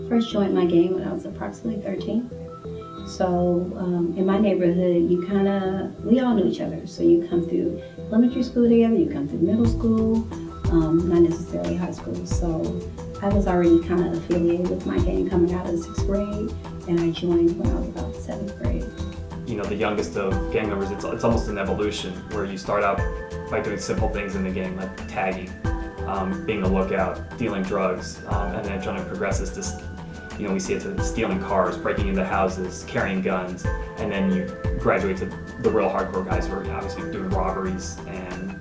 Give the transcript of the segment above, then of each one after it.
first joined my gang when I was approximately 13. So in my neighborhood, we all knew each other. So you come through elementary school together, you come through middle school, not necessarily high school. So I was already kind of affiliated with my gang coming out of the 6th grade, and I joined when I was about 7th grade. You know, the youngest of gang members, it's almost an evolution where you start out by doing simple things in the gang, like tagging, being a lookout, dealing drugs, and then it generally progresses to, you know, we see it to stealing cars, breaking into houses, carrying guns, and then you graduate to the real hardcore guys who are obviously doing robberies and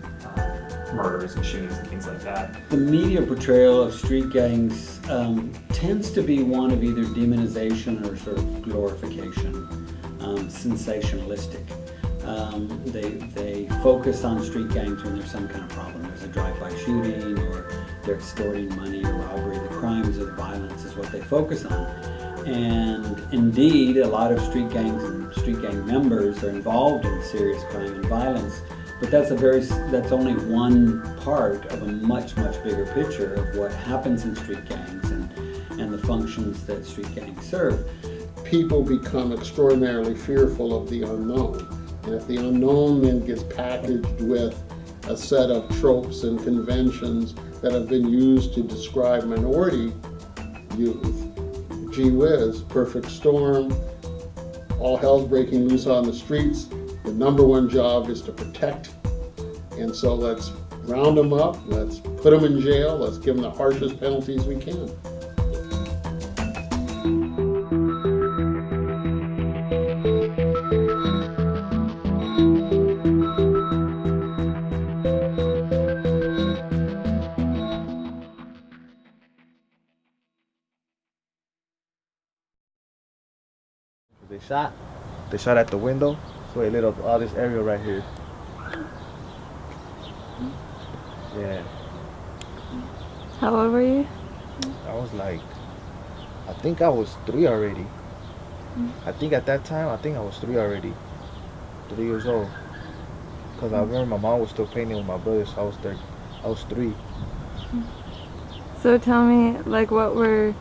murders and shootings and things like that. The media portrayal of street gangs tends to be one of either demonization or sort of glorification, sensationalistic. They focus on street gangs when there's some kind of problem. There's a drive-by shooting, or they're extorting money, or robbery. The crimes or the violence is what they focus on. And indeed, a lot of street gangs and street gang members are involved in serious crime and violence. But that's only one part of a much, much bigger picture of what happens in street gangs and the functions that street gangs serve. People become extraordinarily fearful of the unknown. And if the unknown then gets packaged with a set of tropes and conventions that have been used to describe minority youth, gee whiz, perfect storm, all hell's breaking loose on the streets. The number one job is to protect. And so let's round them up, let's put them in jail, let's give them the harshest penalties we can. They shot at the window, so they lit up all this area right here. Yeah. How old were you? I was like, I think I was 3 already. I think at that time, I was 3 already. 3 years old. Because I remember my mom was still painting with my brother, so I was 3. So tell me, like, what were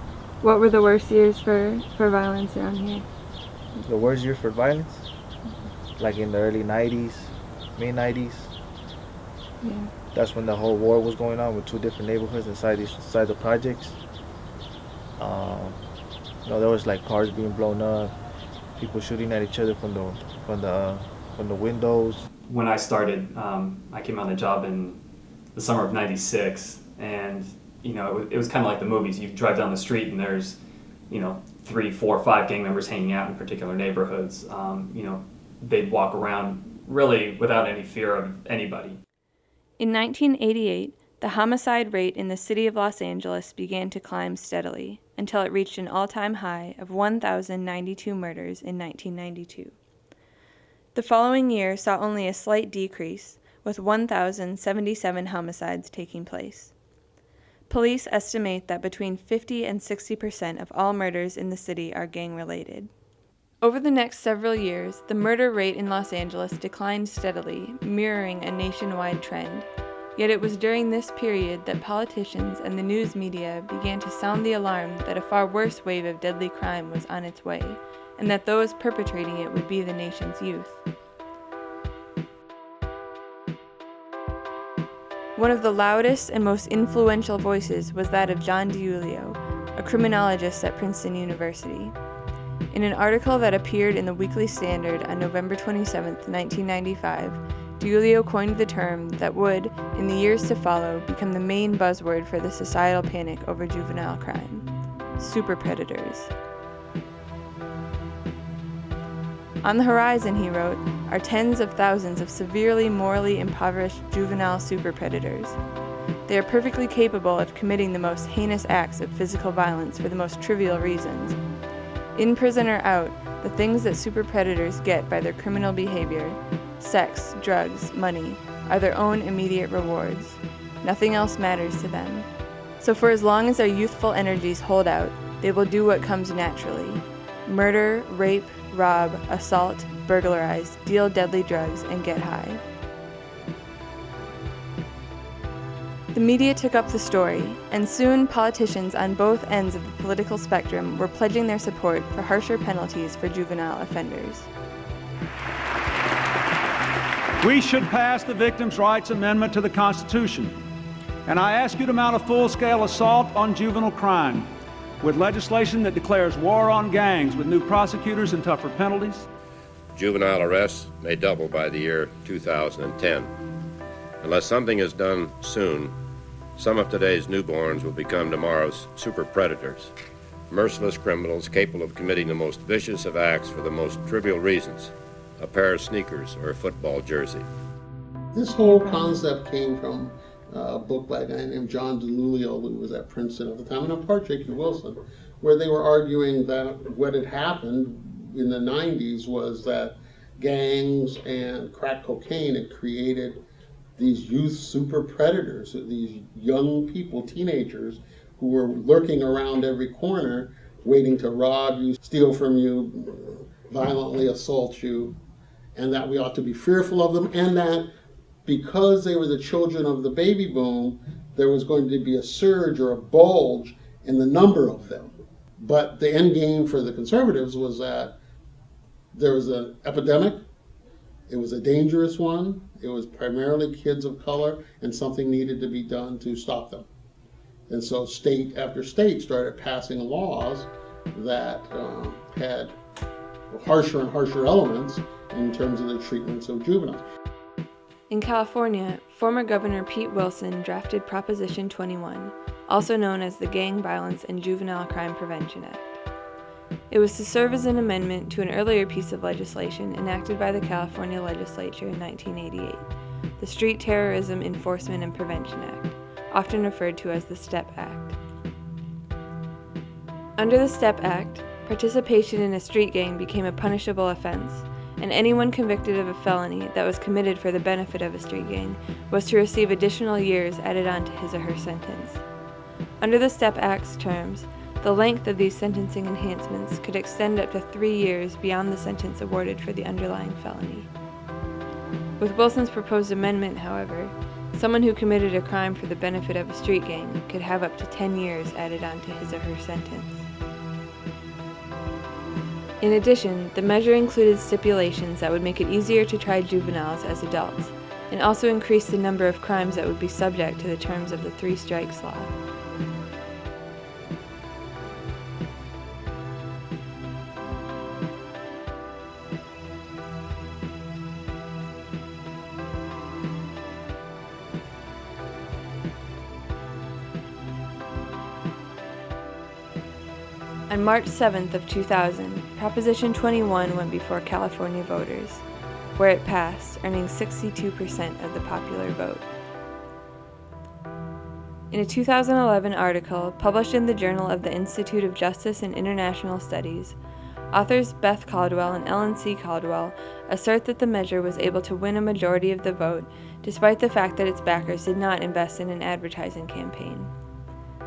the worst years for violence around here? The worst year for violence? Like in the early 90s, mid 90s. Yeah. That's when the whole war was going on with 2 different neighborhoods inside the projects. You know, there was like cars being blown up, people shooting at each other from the windows. When I started, I came on the job in the summer of '96, and you know, it was kind of like the movies. You drive down the street and there's, you know, 3, 4, 5 gang members hanging out in particular neighborhoods. You know, they'd walk around really without any fear of anybody. In 1988, the homicide rate in the city of Los Angeles began to climb steadily until it reached an all-time high of 1,092 murders in 1992. The following year saw only a slight decrease, with 1,077 homicides taking place. Police estimate that between 50 and 60% of all murders in the city are gang-related. Over the next several years, the murder rate in Los Angeles declined steadily, mirroring a nationwide trend. Yet it was during this period that politicians and the news media began to sound the alarm that a far worse wave of deadly crime was on its way, and that those perpetrating it would be the nation's youth. One of the loudest and most influential voices was that of John DiIulio, a criminologist at Princeton University. In an article that appeared in the Weekly Standard on November 27, 1995, DiIulio coined the term that would, in the years to follow, become the main buzzword for the societal panic over juvenile crime: super predators. On the horizon, he wrote, are tens of thousands of severely morally impoverished juvenile super predators. They are perfectly capable of committing the most heinous acts of physical violence for the most trivial reasons. In prison or out, the things that super predators get by their criminal behavior, sex, drugs, money, are their own immediate rewards. Nothing else matters to them. So for as long as their youthful energies hold out, they will do what comes naturally: murder, rape, rob, assault, burglarize, deal deadly drugs, and get high. The media took up the story, and soon politicians on both ends of the political spectrum were pledging their support for harsher penalties for juvenile offenders. We should pass the Victims' Rights Amendment to the Constitution, and I ask you to mount a full-scale assault on juvenile crime with legislation that declares war on gangs with new prosecutors and tougher penalties. Juvenile arrests may double by the year 2010. Unless something is done soon, some of today's newborns will become tomorrow's super predators, merciless criminals capable of committing the most vicious of acts for the most trivial reasons, a pair of sneakers or a football jersey. This whole concept came from a book by a guy named John DeLulio, who was at Princeton at the time, and in part J.P. Wilson, where they were arguing that what had happened in the 90s was that gangs and crack cocaine had created these youth super predators, these young people, teenagers, who were lurking around every corner, waiting to rob you, steal from you, violently assault you, and that we ought to be fearful of them, and that because they were the children of the baby boom, there was going to be a surge or a bulge in the number of them. But the end game for the conservatives was that there was an epidemic, it was a dangerous one, it was primarily kids of color, and something needed to be done to stop them. And so state after state started passing laws that had harsher and harsher elements in terms of the treatments of juveniles. In California, former Governor Pete Wilson drafted Proposition 21, also known as the Gang Violence and Juvenile Crime Prevention Act. It was to serve as an amendment to an earlier piece of legislation enacted by the California legislature in 1988, the Street Terrorism Enforcement and Prevention Act, often referred to as the STEP Act. Under the STEP Act, participation in a street gang became a punishable offense, and anyone convicted of a felony that was committed for the benefit of a street gang was to receive additional years added on to his or her sentence. Under the STEP Act's terms, the length of these sentencing enhancements could extend up to 3 years beyond the sentence awarded for the underlying felony. With Wilson's proposed amendment, however, someone who committed a crime for the benefit of a street gang could have up to 10 years added on to his or her sentence. In addition, the measure included stipulations that would make it easier to try juveniles as adults, and also increase the number of crimes that would be subject to the terms of the Three Strikes Law. On March 7th of 2000, Proposition 21 went before California voters, where it passed, earning 62% of the popular vote. In a 2011 article published in the Journal of the Institute of Justice and International Studies, authors Beth Caldwell and Ellen C. Caldwell assert that the measure was able to win a majority of the vote, despite the fact that its backers did not invest in an advertising campaign.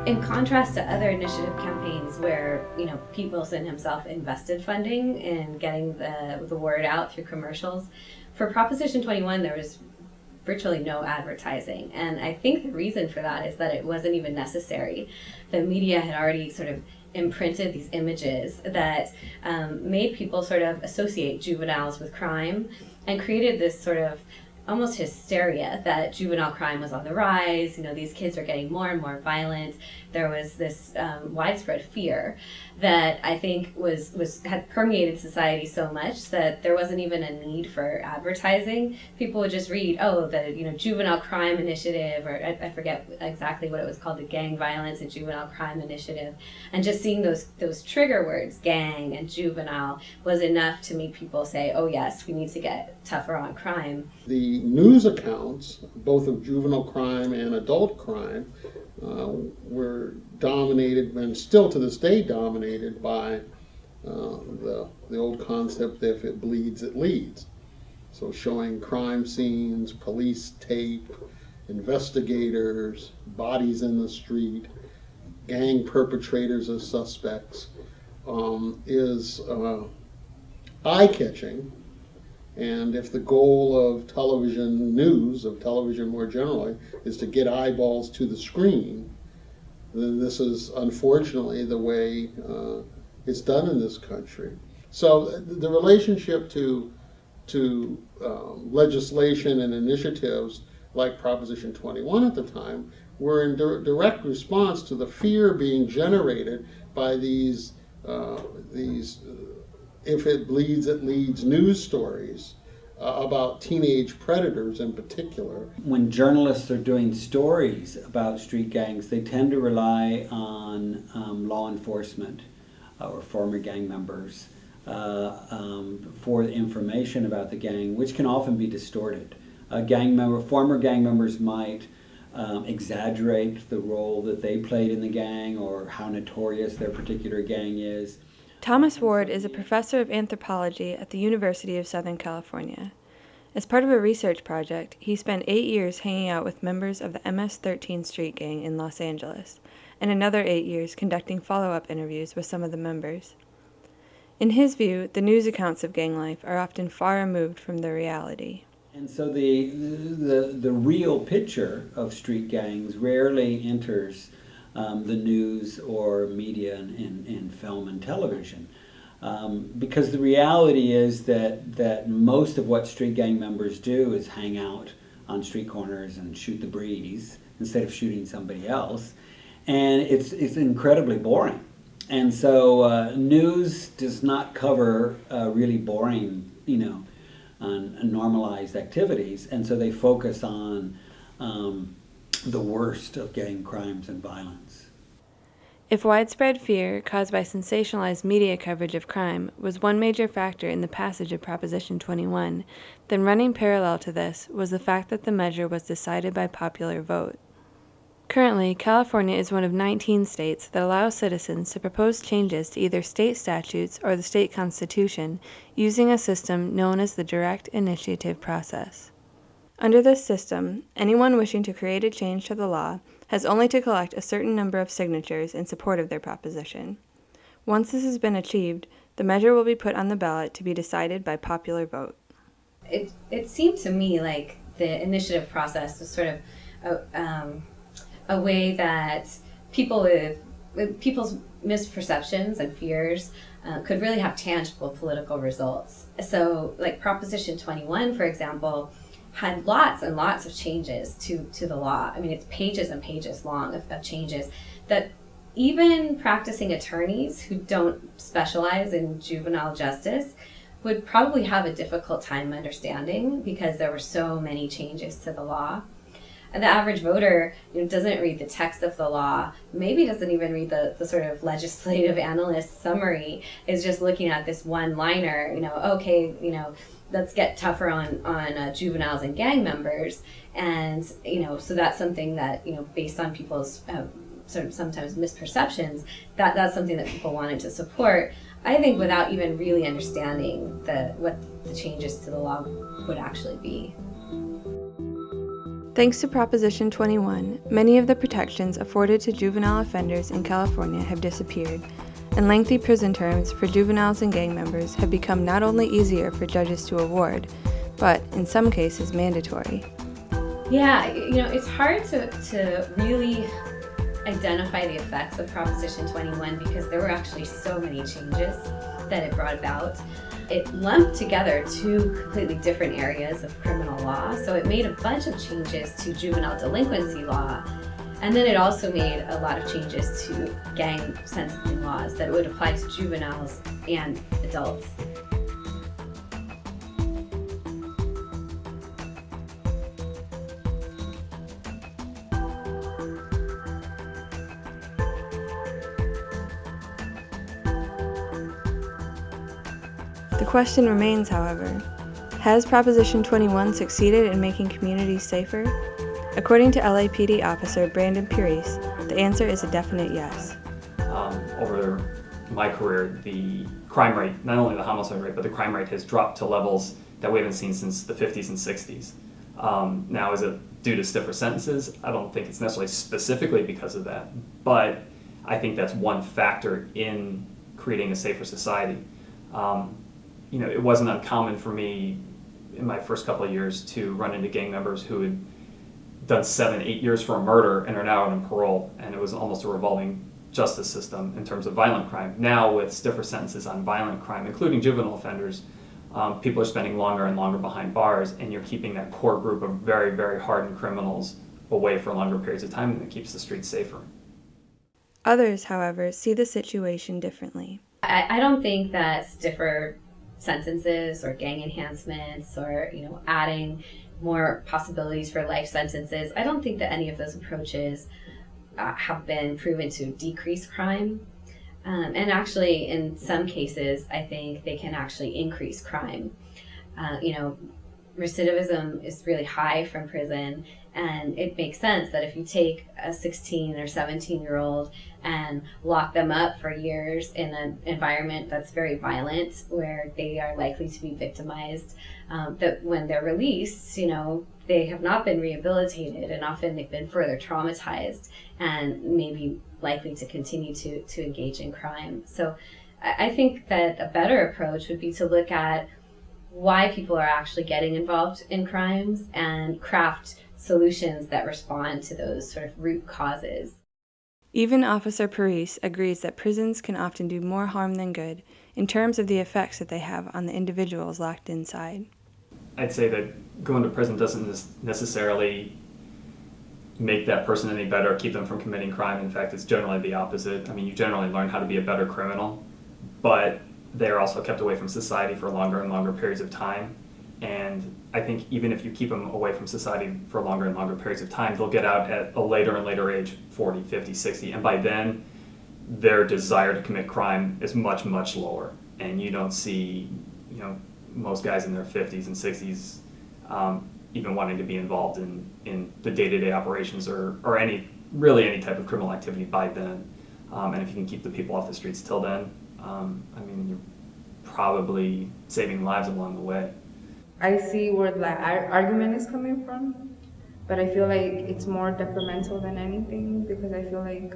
In contrast to other initiative campaigns where, Pete Wilson himself invested funding in getting the word out through commercials, for Proposition 21 there was virtually no advertising. And I think the reason for that is that it wasn't even necessary. The media had already sort of imprinted these images that made people sort of associate juveniles with crime and created this sort of almost hysteria that juvenile crime was on the rise. These kids are getting more and more violent. There was this widespread fear that I think had permeated society so much that there wasn't even a need for advertising. People would just read, the Juvenile Crime Initiative, or I forget exactly what it was called, the Gang Violence and Juvenile Crime Initiative, and just seeing those trigger words, gang and juvenile, was enough to make people say, oh yes, we need to get tougher on crime. The news accounts, both of juvenile crime and adult crime, were dominated, and still to this day dominated, by the old concept that if it bleeds, it leads. So showing crime scenes, police tape, investigators, bodies in the street, gang perpetrators as suspects, is eye-catching And if the goal of television news, of television more generally, is to get eyeballs to the screen, then this is unfortunately the way it's done in this country. So the relationship to legislation and initiatives like Proposition 21 at the time were in direct response to the fear being generated by these if it bleeds, it leads news stories about teenage predators in particular. When journalists are doing stories about street gangs, they tend to rely on law enforcement or former gang members for information about the gang, which can often be distorted. Former gang members might exaggerate the role that they played in the gang or how notorious their particular gang is. Thomas Ward is a professor of anthropology at the University of Southern California. As part of a research project, he spent 8 years hanging out with members of the MS-13 street gang in Los Angeles, and another 8 years conducting follow-up interviews with some of the members. In his view, the news accounts of gang life are often far removed from the reality. And so the real picture of street gangs rarely enters the news or media in film and television. Because the reality is that most of what street gang members do is hang out on street corners and shoot the breeze instead of shooting somebody else. And it's incredibly boring. And so news does not cover really boring, normalized activities. And so they focus on the worst of gang crimes and violence. If widespread fear caused by sensationalized media coverage of crime was one major factor in the passage of Proposition 21, then running parallel to this was the fact that the measure was decided by popular vote. Currently, California is one of 19 states that allow citizens to propose changes to either state statutes or the state constitution using a system known as the direct initiative process. Under this system, anyone wishing to create a change to the law has only to collect a certain number of signatures in support of their proposition. Once this has been achieved, the measure will be put on the ballot to be decided by popular vote. It seemed to me like the initiative process was sort of a way that people with people's misperceptions and fears could really have tangible political results. So like Proposition 21, for example, had lots and lots of changes to the law. I mean, it's pages and pages long of changes that even practicing attorneys who don't specialize in juvenile justice would probably have a difficult time understanding because there were so many changes to the law. And the average voter doesn't read the text of the law, maybe doesn't even read the sort of legislative analyst summary, is just looking at this one-liner, let's get tougher on juveniles and gang members. And, so that's something that, based on people's sort of sometimes misperceptions, that's something that people wanted to support, I think, without even really understanding what the changes to the law would actually be. Thanks to Proposition 21, many of the protections afforded to juvenile offenders in California have disappeared, and lengthy prison terms for juveniles and gang members have become not only easier for judges to award, but, in some cases, mandatory. Yeah, it's hard to really identify the effects of Proposition 21 because there were actually so many changes that it brought about. It lumped together two completely different areas of criminal law, so it made a bunch of changes to juvenile delinquency law, and then it also made a lot of changes to gang sentencing laws that would apply to juveniles and adults. The question remains, however, has Proposition 21 succeeded in making communities safer? According to LAPD officer Brandon Purice, the answer is a definite yes. Over my career, the crime rate, not only the homicide rate, but the crime rate has dropped to levels that we haven't seen since the 50s and 60s. Now, is it due to stiffer sentences? I don't think it's necessarily specifically because of that, but I think that's one factor in creating a safer society. It wasn't uncommon for me in my first couple of years to run into gang members who had done 7-8 years for a murder and are now on parole, and it was almost a revolving justice system in terms of violent crime. Now, with stiffer sentences on violent crime, including juvenile offenders, people are spending longer and longer behind bars, and you're keeping that core group of very, very hardened criminals away for longer periods of time, and it keeps the streets safer. Others, however, see the situation differently. I don't think that stiffer sentences or gang enhancements or, adding more possibilities for life sentences, I don't think that any of those approaches have been proven to decrease crime. And actually, in some cases, I think they can actually increase crime. Recidivism is really high from prison, and it makes sense that if you take a 16 or 17-year-old and lock them up for years in an environment that's very violent, where they are likely to be victimized, that when they're released, they have not been rehabilitated, and often they've been further traumatized and maybe likely to continue to engage in crime. So I think that a better approach would be to look at why people are actually getting involved in crimes and craft solutions that respond to those sort of root causes. Even Officer Parise agrees that prisons can often do more harm than good in terms of the effects that they have on the individuals locked inside. I'd say that going to prison doesn't necessarily make that person any better or keep them from committing crime. In fact, it's generally the opposite. I mean, you generally learn how to be a better criminal, but they're also kept away from society for longer and longer periods of time. And I think even if you keep them away from society for longer and longer periods of time, they'll get out at a later and later age, 40, 50, 60, and by then their desire to commit crime is much, much lower. And you don't see, most guys in their 50s and 60s even wanting to be involved in the day-to-day operations or any type of criminal activity by then. And if you can keep the people off the streets till then, you're probably saving lives along the way. I see where the argument is coming from, but I feel like it's more detrimental than anything, because I feel like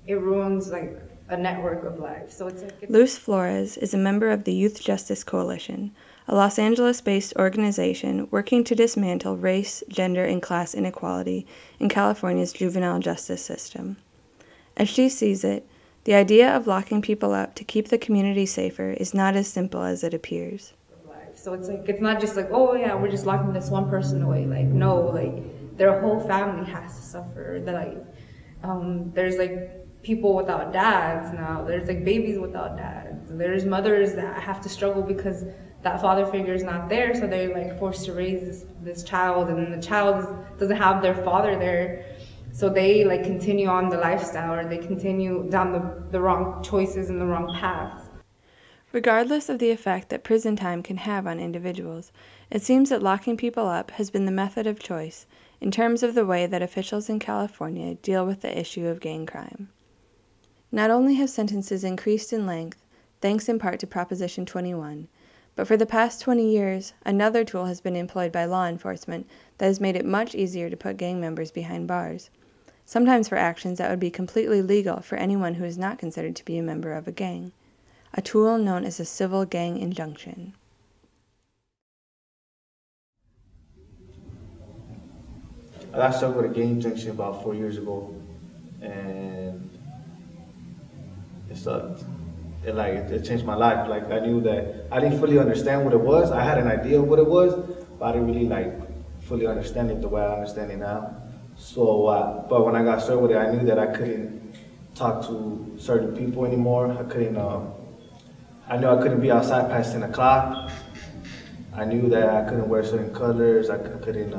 it ruins like a network of lives. So it's Luz Flores is a member of the Youth Justice Coalition, a Los Angeles-based organization working to dismantle race, gender, and class inequality in California's juvenile justice system. As she sees it, the idea of locking people up to keep the community safer is not as simple as it appears. So it's like, it's not just like, oh yeah, we're just locking this one person away. Like, no, like their whole family has to suffer. There's like people without dads now. There's like babies without dads. There's mothers that have to struggle because that father figure is not there. So they're like forced to raise this child, and the child doesn't have their father there. So they like continue on the lifestyle, or they continue down the wrong choices and the wrong paths. Regardless of the effect that prison time can have on individuals, it seems that locking people up has been the method of choice in terms of the way that officials in California deal with the issue of gang crime. Not only have sentences increased in length, thanks in part to Proposition 21, but for the past 20 years, another tool has been employed by law enforcement that has made it much easier to put gang members behind bars, sometimes for actions that would be completely legal for anyone who is not considered to be a member of a gang. A tool known as a civil gang injunction. I got stuck with a gang injunction about 4 years ago, and it sucked. It changed my life. Like, I knew that I didn't fully understand what it was. I had an idea of what it was, but I didn't really fully understand it the way I understand it now. So, but when I got started with it, I knew that I couldn't talk to certain people anymore. I knew I couldn't be outside past 10 o'clock. I knew that I couldn't wear certain colors. I couldn't,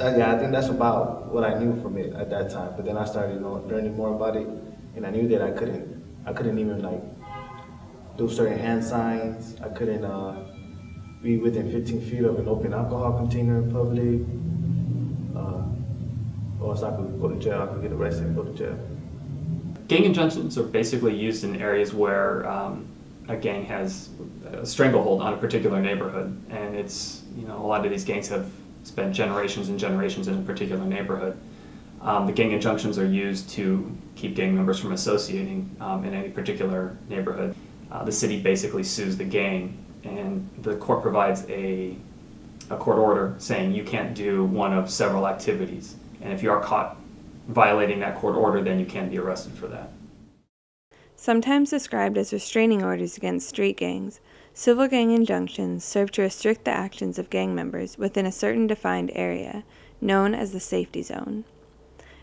I think that's about what I knew from it at that time. But then I started, learning more about it, and I knew that I couldn't even do certain hand signs. I couldn't be within 15 feet of an open alcohol container in public. Or else I could go to jail. I could get arrested and go to jail. Gang injunctions are basically used in areas where a gang has a stranglehold on a particular neighborhood, and it's, a lot of these gangs have spent generations and generations in a particular neighborhood. The gang injunctions are used to keep gang members from associating in any particular neighborhood. The city basically sues the gang and the court provides a court order saying you can't do one of several activities. And if you are caught violating that court order, then you can be arrested for that. Sometimes described as restraining orders against street gangs, civil gang injunctions serve to restrict the actions of gang members within a certain defined area, known as the safety zone.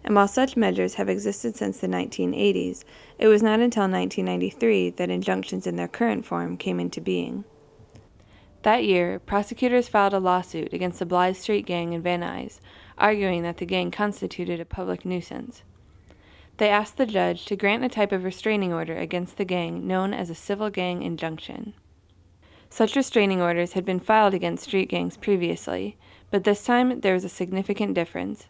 And while such measures have existed since the 1980s, it was not until 1993 that injunctions in their current form came into being. That year, prosecutors filed a lawsuit against the Blythe Street Gang in Van Nuys, arguing that the gang constituted a public nuisance. They asked the judge to grant a type of restraining order against the gang known as a civil gang injunction. Such restraining orders had been filed against street gangs previously, but this time there was a significant difference.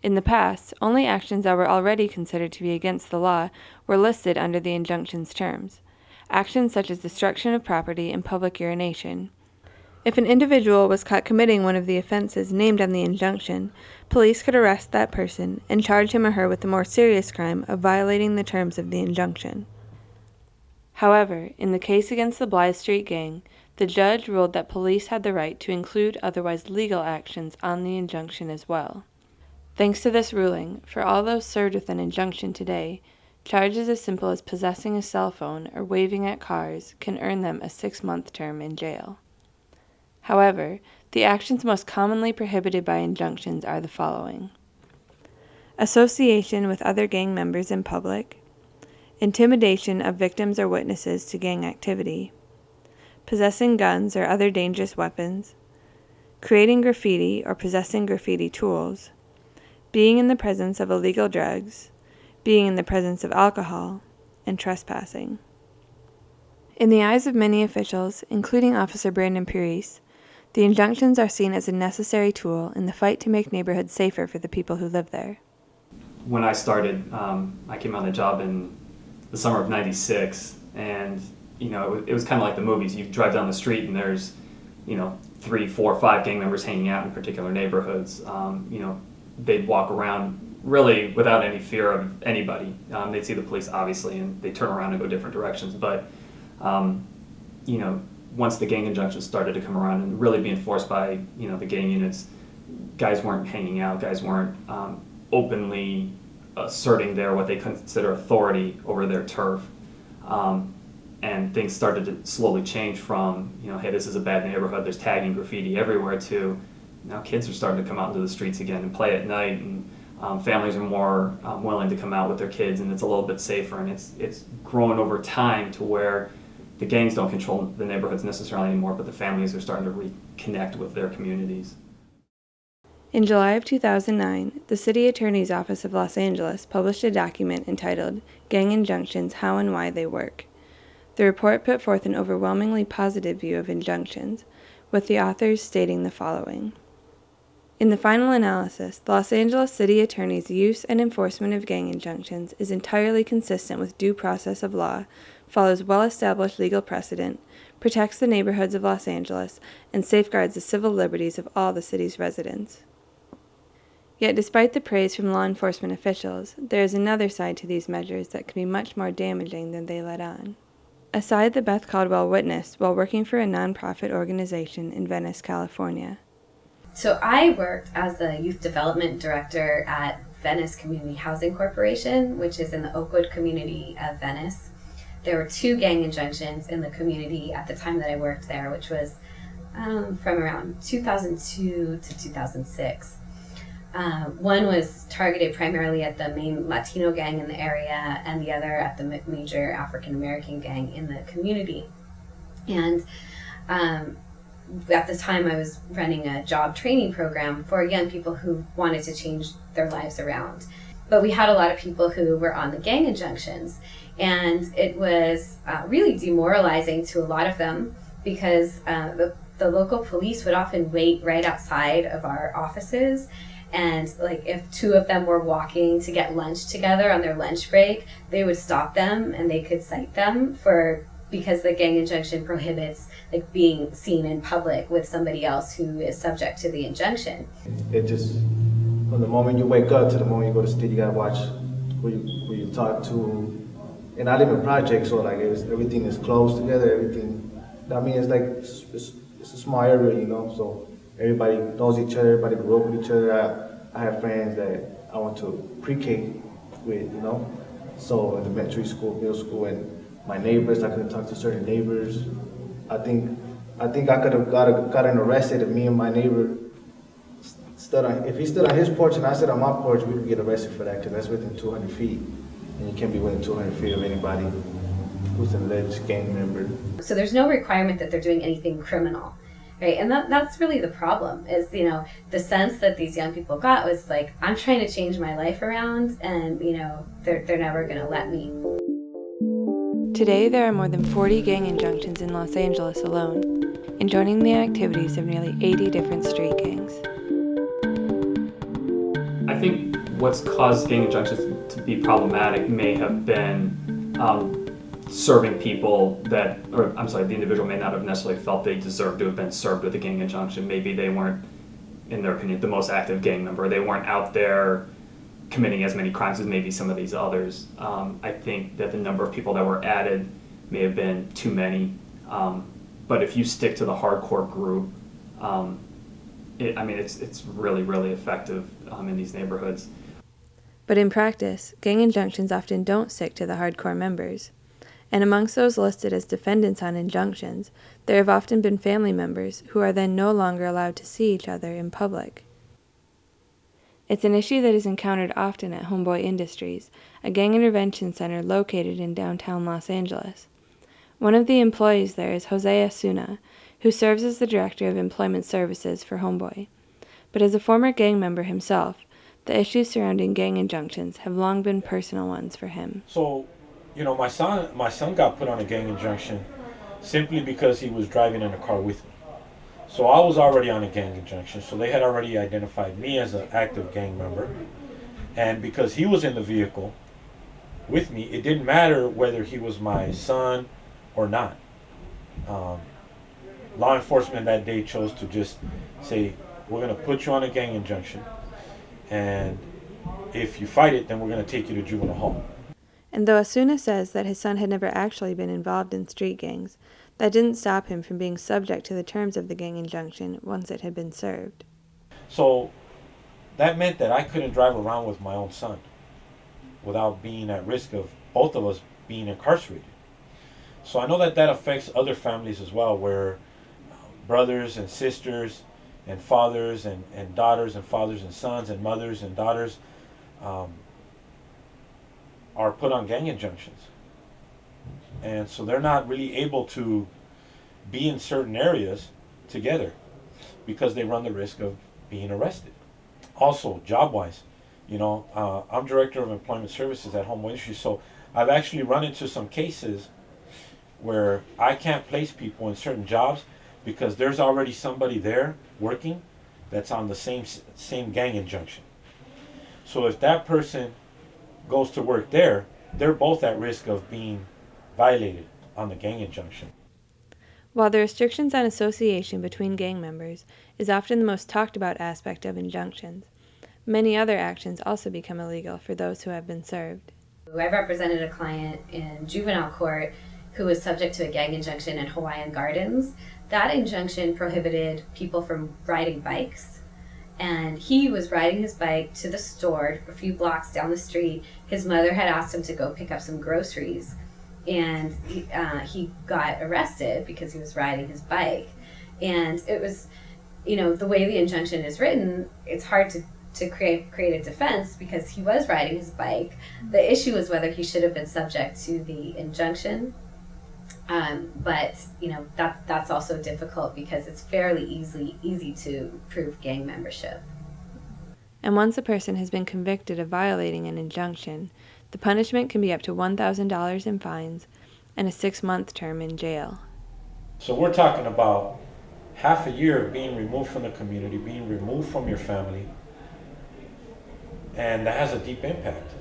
In the past, only actions that were already considered to be against the law were listed under the injunction's terms, actions such as destruction of property and public urination. If an individual was caught committing one of the offenses named on the injunction, police could arrest that person and charge him or her with the more serious crime of violating the terms of the injunction. However, in the case against the Blythe Street Gang, the judge ruled that police had the right to include otherwise legal actions on the injunction as well. Thanks to this ruling, for all those served with an injunction today, charges as simple as possessing a cell phone or waving at cars can earn them a 6-month term in jail. However, the actions most commonly prohibited by injunctions are the following: association with other gang members in public, intimidation of victims or witnesses to gang activity, possessing guns or other dangerous weapons, creating graffiti or possessing graffiti tools, being in the presence of illegal drugs, being in the presence of alcohol, and trespassing. In the eyes of many officials, including Officer Brandon Purice, the injunctions are seen as a necessary tool in the fight to make neighborhoods safer for the people who live there. When I started, I came on the job in the summer of '96, and it was kind of like the movies. You drive down the street and there's 3, 4, 5 gang members hanging out in particular neighborhoods. They'd walk around really without any fear of anybody. They'd see the police obviously and they turn around and go different directions, but once the gang injunctions started to come around and really be enforced by the gang units, guys weren't hanging out, guys weren't openly asserting what they consider authority over their turf, and things started to slowly change from hey, this is a bad neighborhood, there's tagging, graffiti everywhere, to now kids are starting to come out into the streets again and play at night, and families are more willing to come out with their kids, and it's a little bit safer, and it's grown over time to where the gangs don't control the neighborhoods necessarily anymore, but the families are starting to reconnect with their communities. In July of 2009, the City Attorney's Office of Los Angeles published a document entitled Gang Injunctions, How and Why They Work. The report put forth an overwhelmingly positive view of injunctions, with the authors stating the following. In the final analysis, the Los Angeles City Attorney's use and enforcement of gang injunctions is entirely consistent with due process of law, follows well-established legal precedent, protects the neighborhoods of Los Angeles, and safeguards the civil liberties of all the city's residents. Yet despite the praise from law enforcement officials, there is another side to these measures that can be much more damaging than they let on. A side that Beth Caldwell witnessed while working for a nonprofit organization in Venice, California. So I worked as the youth development director at Venice Community Housing Corporation, which is in the Oakwood community of Venice. There were 2 gang injunctions in the community at the time that I worked there, which was from around 2002 to 2006. One was targeted primarily at the main Latino gang in the area, and the other at the major African American gang in the community. And at the time I was running a job training program for young people who wanted to change their lives around. But we had a lot of people who were on the gang injunctions, and it was really demoralizing to a lot of them, because the local police would often wait right outside of our offices, and like if 2 of them were walking to get lunch together on their lunch break, they would stop them and they could cite them because the gang injunction prohibits like being seen in public with somebody else who is subject to the injunction. It just, from the moment you wake up to the moment you go to sleep, you gotta watch who you talk to. And I live in projects, so like everything is close together, everything I mean, it's like it's a small area, you know. So everybody knows each other. Everybody grew up with each other. I have friends that I went to pre-K with, you know. So elementary school, middle school, and my neighbors. I could talk to certain neighbors. I think I could have gotten arrested if me and my neighbor stood on. If he stood on his porch and I stood on my porch, we could get arrested for that because that's within 200 feet, and you can't be within 200 feet of anybody who's an alleged gang member. So there's no requirement that they're doing anything criminal, right? And that's really the problem. Is, you know, the sense that these young people got was like, I'm trying to change my life around, and you know, they're never going to let me. Today, there are more than 40 gang injunctions in Los Angeles alone, enjoining the activities of nearly 80 different street gangs. I think what's caused gang injunctions to be problematic may have been serving people that, or I'm sorry, the individual may not have necessarily felt they deserved to have been served with a gang injunction. Maybe they weren't, in their opinion, the most active gang member. They weren't out there committing as many crimes as maybe some of these others. I think that the number of people that were added may have been too many. But if you stick to the hardcore group, it's really, really effective in these neighborhoods. But in practice, gang injunctions often don't stick to the hardcore members. And amongst those listed as defendants on injunctions, there have often been family members who are then no longer allowed to see each other in public. It's an issue that is encountered often at Homeboy Industries, a gang intervention center located in downtown Los Angeles. One of the employees there is Jose Asuna, who serves as the Director of Employment Services for Homeboy. But as a former gang member himself, the issues surrounding gang injunctions have long been personal ones for him. So, you know, my son got put on a gang injunction simply because he was driving in a car with me. So I was already on a gang injunction, so they had already identified me as an active gang member. And because he was in the vehicle with me, it didn't matter whether he was my son or not. Law enforcement that day chose to just say, we're going to put you on a gang injunction, and if you fight it, then we're going to take you to juvenile hall. And though Asuna says that his son had never actually been involved in street gangs, that didn't stop him from being subject to the terms of the gang injunction once it had been served. So that meant that I couldn't drive around with my own son without being at risk of both of us being incarcerated. So I know that that affects other families as well, where brothers and sisters and fathers and daughters and fathers and sons and mothers and daughters are put on gang injunctions. And so they're not really able to be in certain areas together because they run the risk of being arrested. Also, job-wise, you know, I'm Director of Employment Services at Homeboy Industries, so I've actually run into some cases where I can't place people in certain jobs because there's already somebody there working that's on the same gang injunction. So if that person goes to work there, they're both at risk of being violated on the gang injunction. While the restrictions on association between gang members is often the most talked about aspect of injunctions, many other actions also become illegal for those who have been served. I represented a client in juvenile court who was subject to a gang injunction in Hawaiian Gardens. That injunction prohibited people from riding bikes. And he was riding his bike to the store a few blocks down the street. His mother had asked him to go pick up some groceries. And he got arrested because he was riding his bike. And it was, you know, the way the injunction is written, it's hard to create a defense because he was riding his bike. The issue was whether he should have been subject to the injunction. But you know, that's also difficult because it's fairly easy to prove gang membership. And once a person has been convicted of violating an injunction, the punishment can be up to $1,000 in fines and a 6-month term in jail. So we're talking about half a year of being removed from the community, being removed from your family, and that has a deep impact.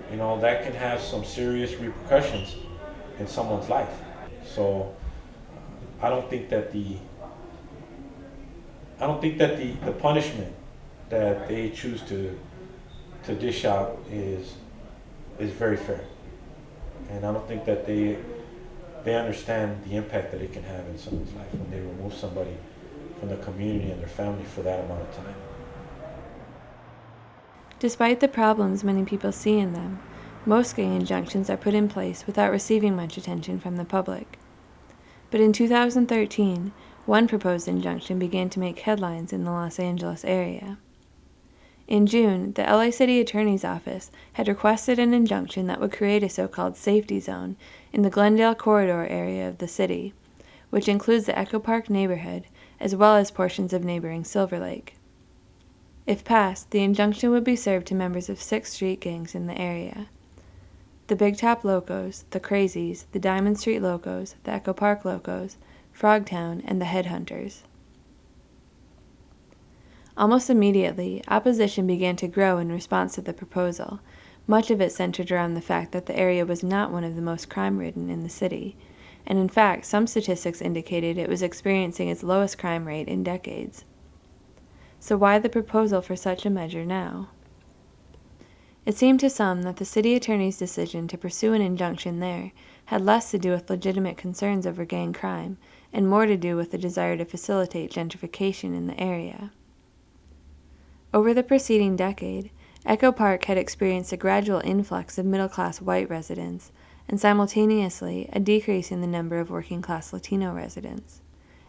You know, that can have some serious repercussions in someone's life. So I don't think that the punishment that they choose to dish out is very fair. And I don't think that they understand the impact that it can have in someone's life when they remove somebody from the community and their family for that amount of time. Despite the problems many people see in them, most gang injunctions are put in place without receiving much attention from the public. But in 2013, one proposed injunction began to make headlines in the Los Angeles area. In June, the LA City Attorney's Office had requested an injunction that would create a so-called safety zone in the Glendale corridor area of the city, which includes the Echo Park neighborhood as well as portions of neighboring Silver Lake. If passed, the injunction would be served to members of 6 street gangs in the area: the Big Top Locos, the Crazies, the Diamond Street Locos, the Echo Park Locos, Frogtown, and the Headhunters. Almost immediately, opposition began to grow in response to the proposal, much of it centered around the fact that the area was not one of the most crime-ridden in the city, and in fact, some statistics indicated it was experiencing its lowest crime rate in decades. So why the proposal for such a measure now? It seemed to some that the city attorney's decision to pursue an injunction there had less to do with legitimate concerns over gang crime and more to do with the desire to facilitate gentrification in the area. Over the preceding decade, Echo Park had experienced a gradual influx of middle-class white residents and simultaneously a decrease in the number of working-class Latino residents.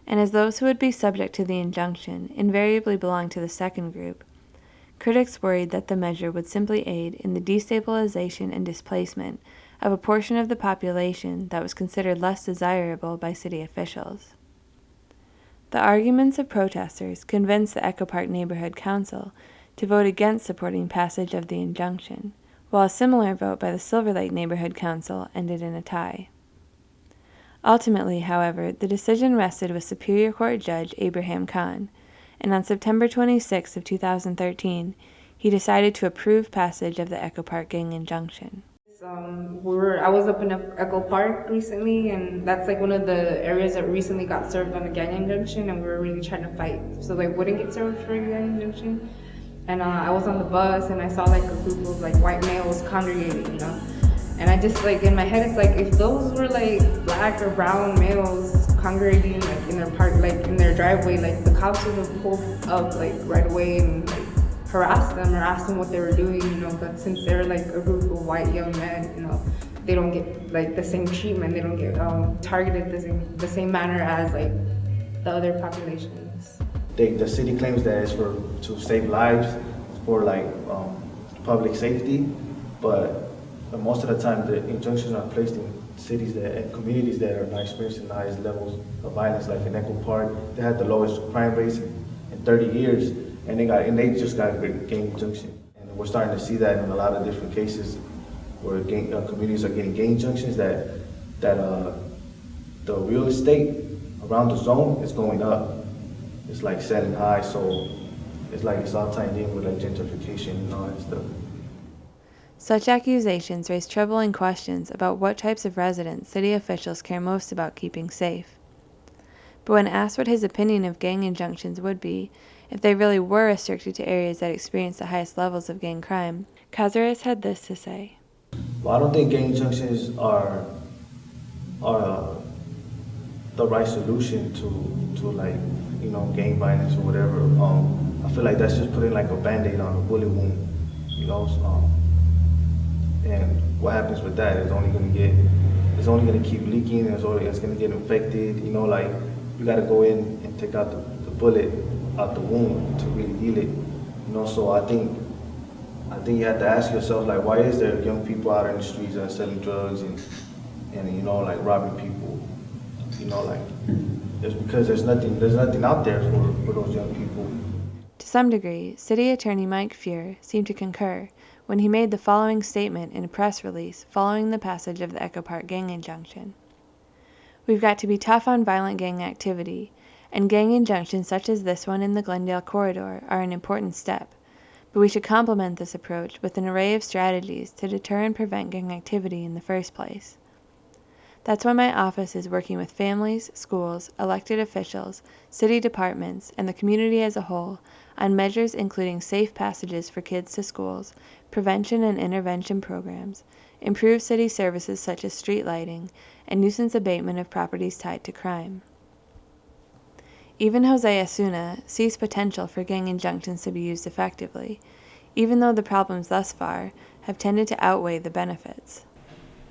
And as those who would be subject to the injunction invariably belonged to the second group, critics worried that the measure would simply aid in the destabilization and displacement of a portion of the population that was considered less desirable by city officials. The arguments of protesters convinced the Echo Park Neighborhood Council to vote against supporting passage of the injunction, while a similar vote by the Silver Lake Neighborhood Council ended in a tie. Ultimately, however, the decision rested with Superior Court Judge Abraham Khan, and on September 26 of 2013, he decided to approve passage of the Echo Park gang injunction. I was up in Echo Park recently, and that's like one of the areas that recently got served on a gang injunction, and we were really trying to fight so they wouldn't get served for a gang injunction. And I was on the bus, and I saw like a group of like white males congregating, you know. And I just like in my head, it's like if those were like black or brown males congregating like in their park, like in their driveway, like the cops would have pulled up like right away and like harass them or ask them what they were doing, you know. But since they're like a group of white young men, you know, they don't get like the same treatment. They don't get targeted the same manner as like the other populations. The city claims that it's to save lives, for like public safety, but most of the time the injunctions are placed in cities and communities that are not experiencing the highest levels of violence. Like in Echo Park, they had the lowest crime rates in 30 years. And they just got a gang injunction. And we're starting to see that in a lot of different cases where communities are getting gang injunctions that the real estate around the zone is going up. It's like selling high, so it's like it's all tied in with like gentrification and all that stuff. Such accusations raise troubling questions about what types of residents city officials care most about keeping safe. But when asked what his opinion of gang injunctions would be, if they really were restricted to areas that experience the highest levels of gang crime, Cazares had this to say. Well, I don't think gang injunctions are the right solution to like, you know, gang violence or whatever. I feel like that's just putting like a Band-Aid on a bullet wound, you know. And what happens with that is only gonna keep leaking. It's gonna get infected. You know, like you gotta go in and take out the bullet out the wound to really heal it. You know, so I think you have to ask yourself, like, why is there young people out in the streets that are selling drugs and you know, like robbing people? You know, like it's because there's nothing out there for those young people. To some degree, City Attorney Mike Fuhr seemed to concur when he made the following statement in a press release following the passage of the Echo Park gang injunction. We've got to be tough on violent gang activity, and gang injunctions such as this one in the Glendale corridor are an important step, but we should complement this approach with an array of strategies to deter and prevent gang activity in the first place. That's why my office is working with families, schools, elected officials, city departments, and the community as a whole on measures including safe passages for kids to schools, prevention and intervention programs, improve city services such as street lighting, and nuisance abatement of properties tied to crime. Even Jose Asuna sees potential for gang injunctions to be used effectively, even though the problems thus far have tended to outweigh the benefits.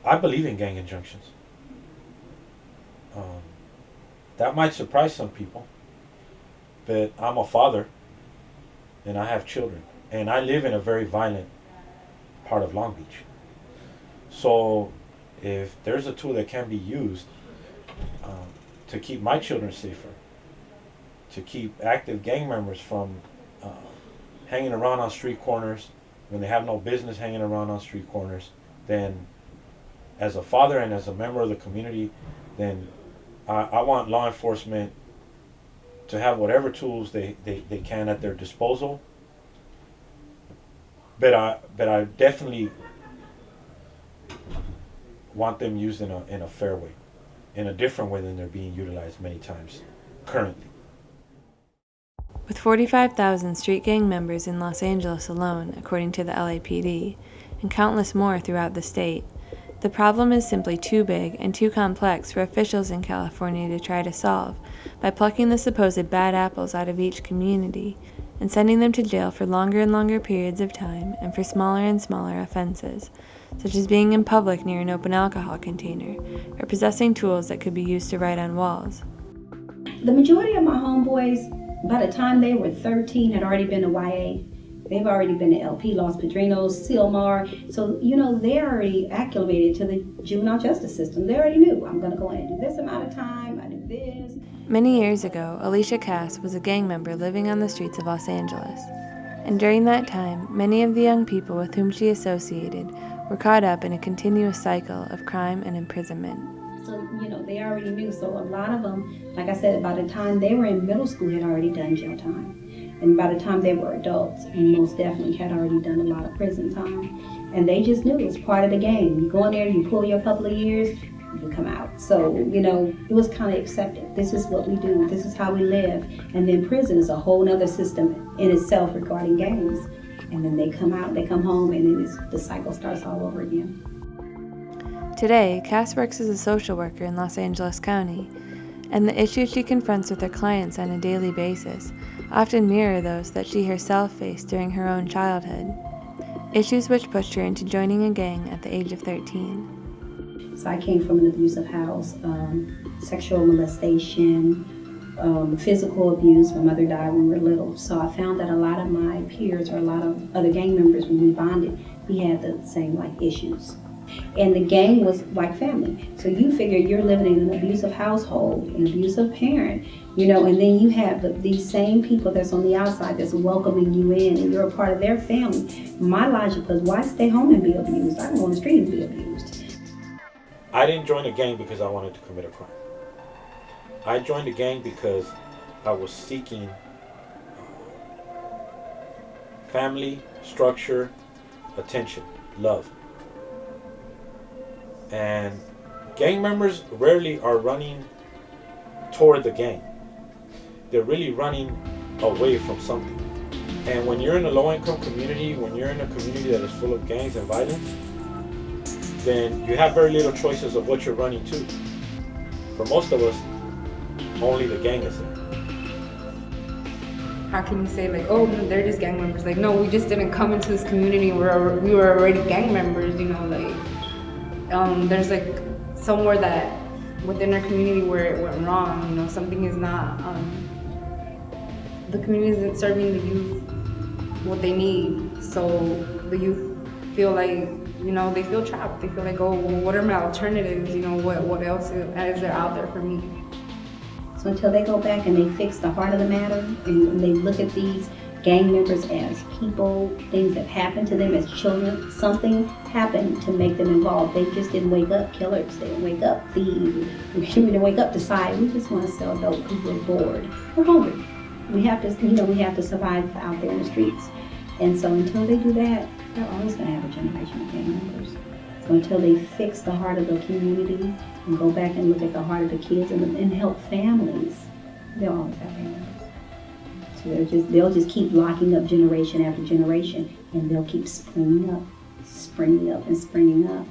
I believe in gang injunctions. That might surprise some people, but I'm a father and I have children, and I live in a very violent part of Long Beach. So if there's a tool that can be used to keep my children safer, to keep active gang members from hanging around on street corners when they have no business hanging around on street corners, then as a father and as a member of the community, then I want law enforcement to have whatever tools they can at their disposal. But I definitely want them used in a fair way, in a different way than they're being utilized many times currently. With 45,000 street gang members in Los Angeles alone, according to the LAPD, and countless more throughout the state, the problem is simply too big and too complex for officials in California to try to solve by plucking the supposed bad apples out of each community and sending them to jail for longer and longer periods of time and for smaller and smaller offenses, such as being in public near an open alcohol container or possessing tools that could be used to write on walls. The majority of my homeboys, by the time they were 13, had already been to YA. They've already been to LP, Los Padrinos, Silmar. So, they're already acclimated to the juvenile justice system. They already knew, I'm going to go in and do this amount of time, I do this. Many years ago, Alicia Cass was a gang member living on the streets of Los Angeles. And during that time, many of the young people with whom she associated were caught up in a continuous cycle of crime and imprisonment. So, they already knew. So a lot of them, like I said, by the time they were in middle school, had already done jail time. And by the time they were adults, and most definitely had already done a lot of prison time. And they just knew it was part of the game. You go in there, you pull your couple of years, you come out. So, it was kind of accepted. This is what we do. This is how we live. And then prison is a whole other system in itself regarding gangs. And then they come out, they come home, and then the cycle starts all over again. Today, Cass works as a social worker in Los Angeles County, and the issues she confronts with her clients on a daily basis often mirror those that she herself faced during her own childhood, issues which pushed her into joining a gang at the age of 13. So I came from an abusive house, sexual molestation, physical abuse. My mother died when we were little. So I found that a lot of my peers or a lot of other gang members, when we bonded, we had the same issues. And the gang was like family. So you figure you're living in an abusive household, an abusive parent, and then you have these same people that's on the outside that's welcoming you in, and you're a part of their family. My logic was, why stay home and be abused? I can go on the street and be abused. I didn't join a gang because I wanted to commit a crime. I joined a gang because I was seeking family, structure, attention, love. And gang members rarely are running toward the gang. They're really running away from something. And when you're in a low-income community, when you're in a community that is full of gangs and violence, then you have very little choices of what you're running to. For most of us, only the gang is there. How can you say they're just gang members? No, we just didn't come into this community where we were already gang members, there's somewhere that within our community where it went wrong, something is not, the community isn't serving the youth what they need. So the youth feel they feel trapped. They feel what are my alternatives? What else is there out there for me? So until they go back and they fix the heart of the matter and they look at these gang members as people, things that happened to them as children, something happened to make them involved. They just didn't wake up killers. They didn't wake up thieves. We didn't wake up decide we just want to sell dope because we're bored. We're hungry. We have to survive out there in the streets. And so until they do that, they're always going to have a generation of gang members. So until they fix the heart of the community and go back and look at the heart of the kids and help families, they'll always have gang members. So they'll just keep locking up generation after generation, and they'll keep springing up and springing up.